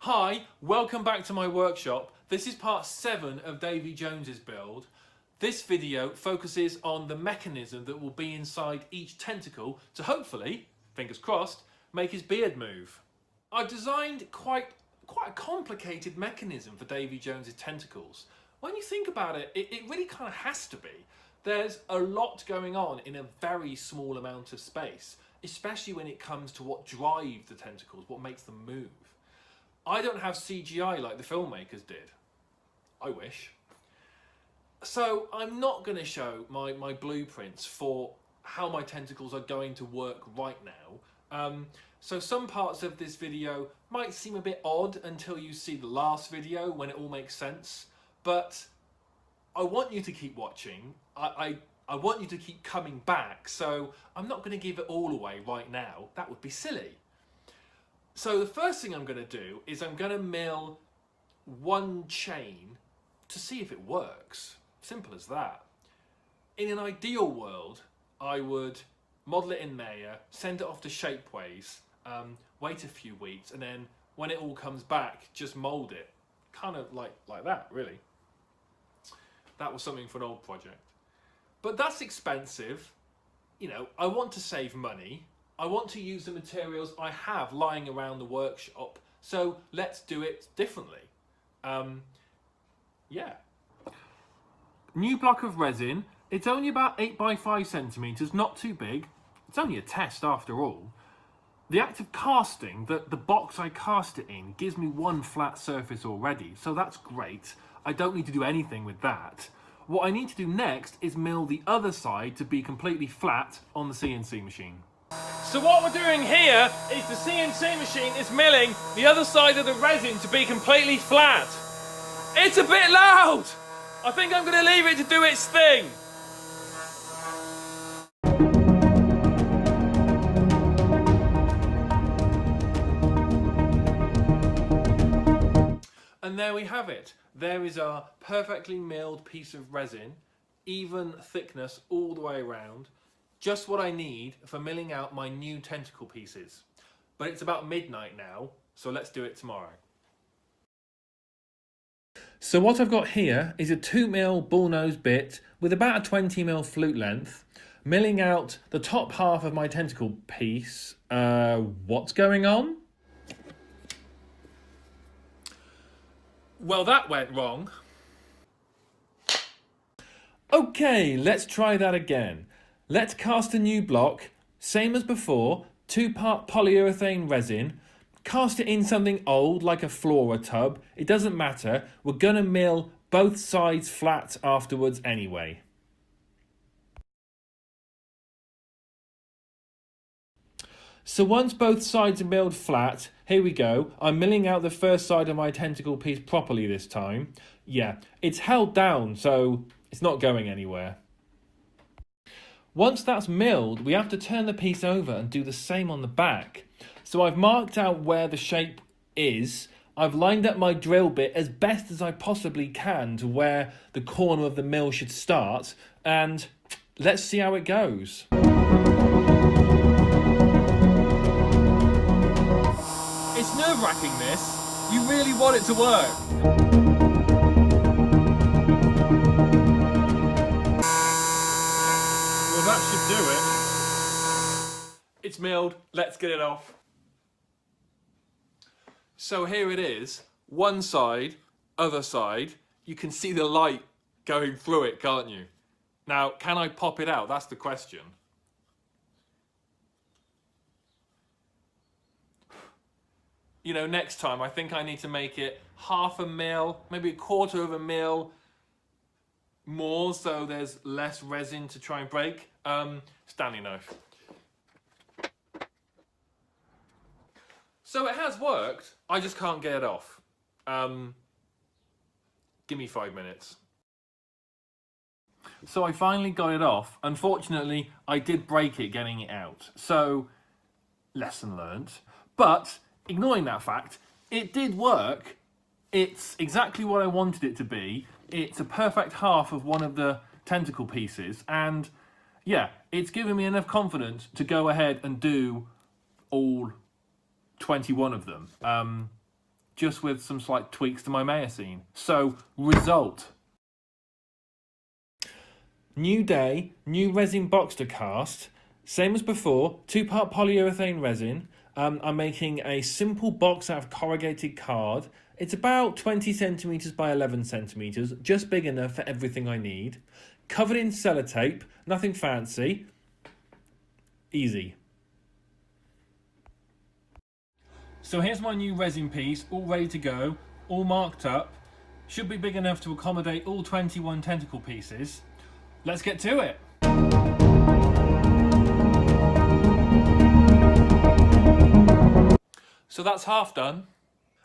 Hi, welcome back to my workshop. This is part 7 of Davy Jones's build. This video focuses on the mechanism that will be inside each tentacle to hopefully, fingers crossed, make his beard move. I've designed quite a complicated mechanism for Davy Jones's tentacles. When you think about it, it really kind of has to be. There's a lot going on in a very small amount of space, especially when it comes to what drives the tentacles, what makes them move. I don't have CGI like the filmmakers did. I wish. So I'm not going to show my blueprints for how my tentacles are going to work right now. So some parts of this video might seem a bit odd until you see the last video when it all makes sense. But I want you to keep watching. I want you to keep coming back. So I'm not going to give it all away right now. That would be silly. So the first thing I'm going to do is I'm going to mill one chain to see if it works. Simple as that. In an ideal world, I would model it in Maya, send it off to Shapeways, wait a few weeks, and then when it all comes back, just mold it. Kind of like that, really. That was something for an old project. But that's expensive. You know, I want to save money. I want to use the materials I have lying around the workshop, so let's do it differently. Yeah. New block of resin. It's only about 8 by 5 centimeters, not too big. It's only a test after all. The act of casting, the box I cast it in, gives me one flat surface already, so that's great. I don't need to do anything with that. What I need to do next is mill the other side to be completely flat on the CNC machine. So what we're doing here is the CNC machine is milling the other side of the resin to be completely flat. It's a bit loud! I think I'm going to leave it to do its thing. And there we have it. There is our perfectly milled piece of resin, even thickness all the way around. Just what I need for milling out my new tentacle pieces. But it's about midnight now, so let's do it tomorrow. So what I've got here is a 2mm bullnose bit with about a 20mm flute length, milling out the top half of my tentacle piece. What's going on? Well, that went wrong. Okay, let's try that again. Let's cast a new block, same as before, 2-part polyurethane resin. Cast it in something old like a flora tub. It doesn't matter. We're gonna mill both sides flat afterwards anyway. So once both sides are milled flat, here we go. I'm milling out the first side of my tentacle piece properly this time. Yeah, it's held down, so it's not going anywhere. Once that's milled, we have to turn the piece over and do the same on the back. So I've marked out where the shape is. I've lined up my drill bit as best as I possibly can to where the corner of the mill should start. And let's see how it goes. It's nerve-wracking, this. You really want it to work. That should do it. It's milled, let's get it off. So here it is, one side, other side. You can see the light going through it, can't you? Now, can I pop it out? That's the question. You know, next time I think I need to make it 1/2 mil, maybe 1/4 mil more, so there's less resin to try and break. Stanley knife. So it has worked, I just can't get it off. Give me 5 minutes. So I finally got it off. Unfortunately, I did break it getting it out. So, lesson learned. But, ignoring that fact, it did work. It's exactly what I wanted it to be. It's a perfect half of one of the tentacle pieces, and yeah, it's given me enough confidence to go ahead and do all 21 of them. just with some slight tweaks to my Mayacine. So, result. New day, new resin box to cast. Same as before, 2-part polyurethane resin. I'm making a simple box out of corrugated card. It's about 20 centimetres by 11 centimetres, just big enough for everything I need. Covered in sellotape, nothing fancy. Easy. So here's my new resin piece, all ready to go, all marked up. Should be big enough to accommodate all 21 tentacle pieces. Let's get to it. So that's half done.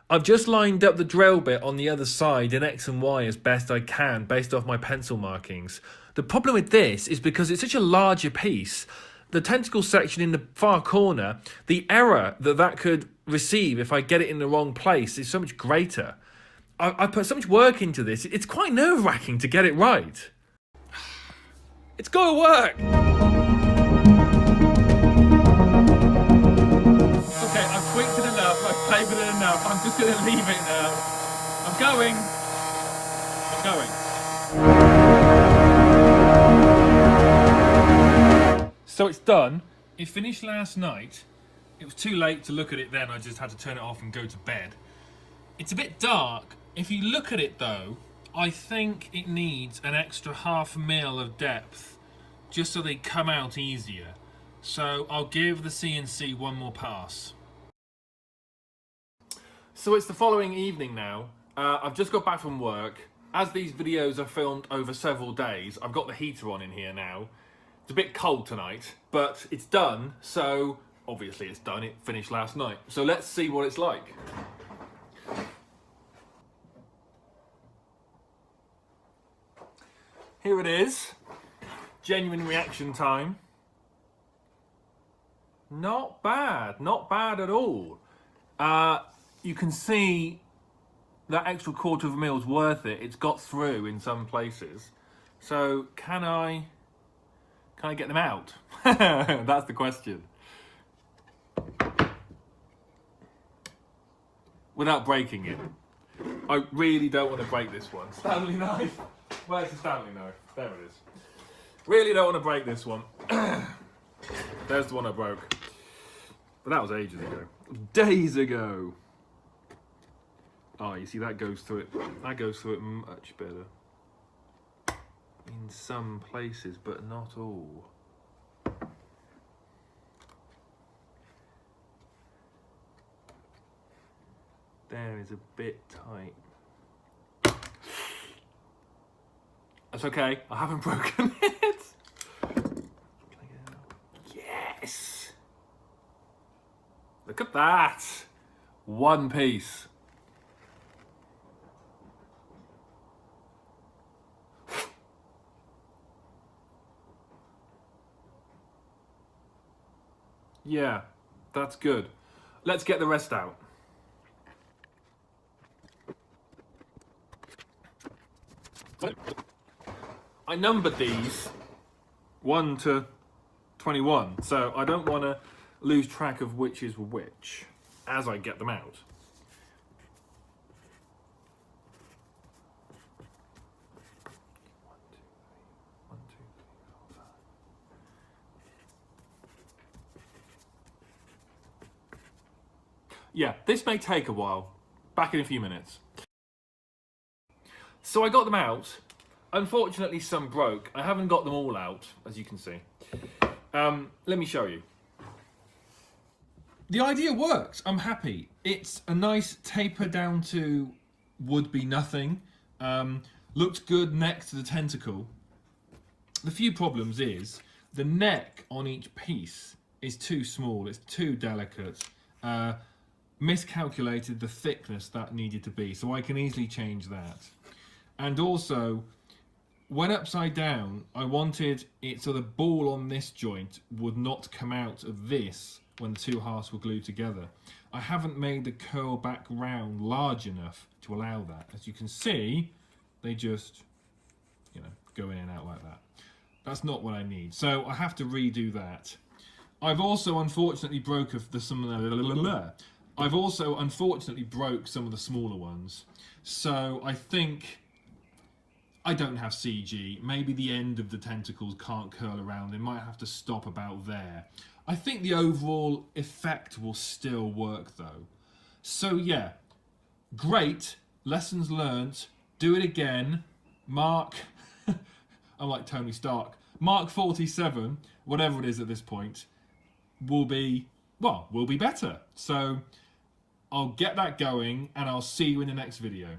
I've just lined up the drill bit on the other side in X and Y as best I can based off my pencil markings. The problem with this is because it's such a larger piece, the tentacle section in the far corner, the error that could receive if I get it in the wrong place is so much greater. I put so much work into this, it's quite nerve-wracking to get it right. It's gotta work! Okay, I've tweaked it enough, I've played with it enough, I'm just gonna leave it now. I'm going. So it's done. It finished last night. It was too late to look at it then, I just had to turn it off and go to bed. It's a bit dark. If you look at it though, I think it needs an extra 0.5 mil of depth just so they come out easier. So I'll give the CNC one more pass. So it's the following evening now. I've just got back from work. As these videos are filmed over several days, I've got the heater on in here now. It's a bit cold tonight, but it's done, so obviously it's done. It finished last night. So let's see what it's like. Here it is. Genuine reaction time. Not bad at all. You can see that extra 1/4 mil is worth it. It's got through in some places. So can I get them out? That's the question. Without breaking it. I really don't want to break this one. Stanley knife. Where's the Stanley knife? There it is. Really don't want to break this one. There's the one I broke. But that was ages ago. Days ago. Oh, you see that goes through it. That goes through it much better. In some places, but not all. There is a bit tight. That's okay, I haven't broken it. Can I get it out? Yes! Look at that! One piece. Yeah, that's good. Let's get the rest out. I numbered these 1 to 21, so I don't want to lose track of which is which as I get them out. Yeah, this may take a while. Back in a few minutes. So I got them out. Unfortunately, some broke. I haven't got them all out, as you can see. Let me show you. The idea works. I'm happy. It's a nice taper down to would-be nothing. Looks good next to the tentacle. The few problems is the neck on each piece is too small. It's too delicate. Miscalculated the thickness that needed to be, so I can easily change that. And also, when upside down, I wanted it so the ball on this joint would not come out of this when the two halves were glued together. I haven't made the curl back round large enough to allow that. As you can see, they just, go in and out like that. That's not what I need, so I have to redo that. I've also unfortunately broken some I've also unfortunately broke some of the smaller ones. So I think I don't have CG. Maybe the end of the tentacles can't curl around. They might have to stop about there. I think the overall effect will still work though. So yeah, great. Lessons learnt. Do it again. Mark, I'm like Tony Stark. Mark 47, whatever it is at this point, will be better. So I'll get that going and I'll see you in the next video.